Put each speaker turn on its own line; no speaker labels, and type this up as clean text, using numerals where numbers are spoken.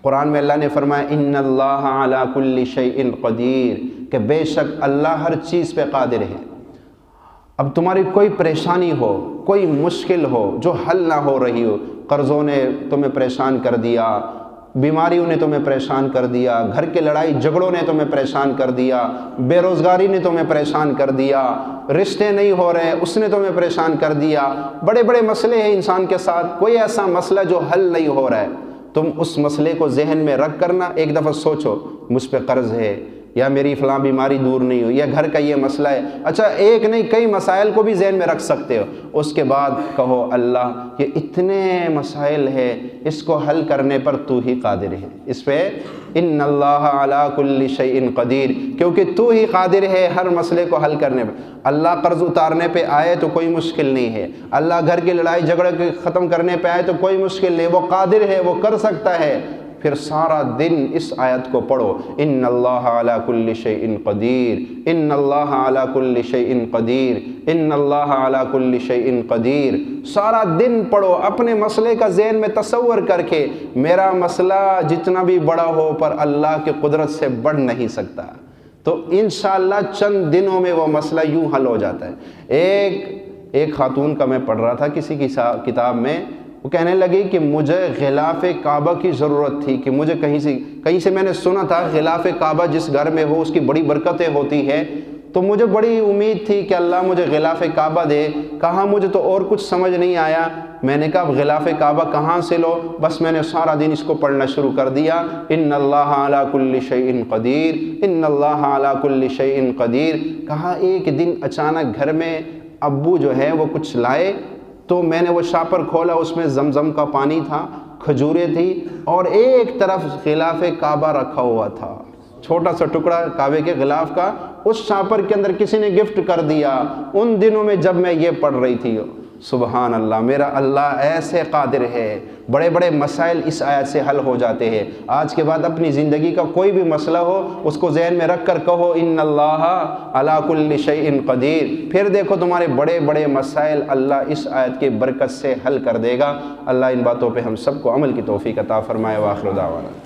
قرآن میں اللہ نے فرمایا ان اللہ علی کل شیء قدیر، کہ بے شک اللہ ہر چیز پہ قادر ہے۔ اب تمہاری کوئی پریشانی ہو، کوئی مشکل ہو جو حل نہ ہو رہی ہو، قرضوں نے تمہیں پریشان کر دیا، بیماریوں نے تمہیں پریشان کر دیا، گھر کے لڑائی جھگڑوں نے تمہیں پریشان کر دیا، بے روزگاری نے تمہیں پریشان کر دیا، رشتے نہیں ہو رہے اس نے تمہیں پریشان کر دیا، بڑے بڑے مسئلے ہیں انسان کے ساتھ، کوئی ایسا مسئلہ جو حل نہیں ہو رہا ہے، تم اس مسئلے کو ذہن میں رکھ کر نا ایک دفعہ سوچو مجھ پہ قرض ہے، یا میری فلاں بیماری دور نہیں ہوئی، یا گھر کا یہ مسئلہ ہے، اچھا ایک نہیں کئی مسائل کو بھی ذہن میں رکھ سکتے ہو، اس کے بعد کہو اللہ یہ اتنے مسائل ہے، اس کو حل کرنے پر تو ہی قادر ہے، اس پہ ان اللہ علی کل شیء قدیر، کیونکہ تو ہی قادر ہے ہر مسئلے کو حل کرنے پر۔ اللہ قرض اتارنے پہ آئے تو کوئی مشکل نہیں ہے، اللہ گھر کی لڑائی جھگڑے ختم کرنے پہ آئے تو کوئی مشکل نہیں، وہ قادر ہے، وہ کر سکتا ہے۔ پھر سارا دن اس آیت کو پڑھو، ان اللہ علی کل شیء قدیر، ان اللہ علی کل شیء قدیر، ان اللہ علی کل شیء قدیر، سارا دن پڑھو، اپنے مسئلے کا ذہن میں تصور کر کے میرا مسئلہ جتنا بھی بڑا ہو پر اللہ کی قدرت سے بڑھ نہیں سکتا، تو انشاءاللہ چند دنوں میں وہ مسئلہ یوں حل ہو جاتا ہے۔ ایک خاتون کا میں پڑھ رہا تھا کسی کی کتاب میں، وہ کہنے لگی کہ مجھے غلاف کعبہ کی ضرورت تھی، کہ مجھے کہیں سے میں نے سنا تھا غلاف کعبہ جس گھر میں ہو اس کی بڑی برکتیں ہوتی ہیں، تو مجھے بڑی امید تھی کہ اللہ مجھے غلاف کعبہ دے، کہاں مجھے تو اور کچھ سمجھ نہیں آیا، میں نے کہا غلاف کعبہ کہاں سے لو، بس میں نے سارا دن اس کو پڑھنا شروع کر دیا، ان اللہ علی کل شیء قدیر، ان اللہ علی کل شیء قدیر۔ کہا ایک دن اچانک گھر میں ابو جو ہے وہ کچھ لائے، تو میں نے وہ شاپر کھولا، اس میں زمزم کا پانی تھا، کھجوریں تھی، اور ایک طرف غلاف کعبہ رکھا ہوا تھا، چھوٹا سا ٹکڑا کعبے کے غلاف کا، اس شاپر کے اندر کسی نے گفٹ کر دیا۔ ان دنوں میں جب میں یہ پڑھ رہی تھی، سبحان اللہ، میرا اللہ ایسے قادر ہے، بڑے بڑے مسائل اس آیت سے حل ہو جاتے ہیں۔ آج کے بعد اپنی زندگی کا کوئی بھی مسئلہ ہو اس کو ذہن میں رکھ کر کہو ان اللہ علی کل شیء قدیر، پھر دیکھو تمہارے بڑے بڑے مسائل اللہ اس آیت کی برکت سے حل کر دے گا۔ اللہ ان باتوں پہ ہم سب کو عمل کی توفیق عطا فرمائے۔ وآخر دعوانا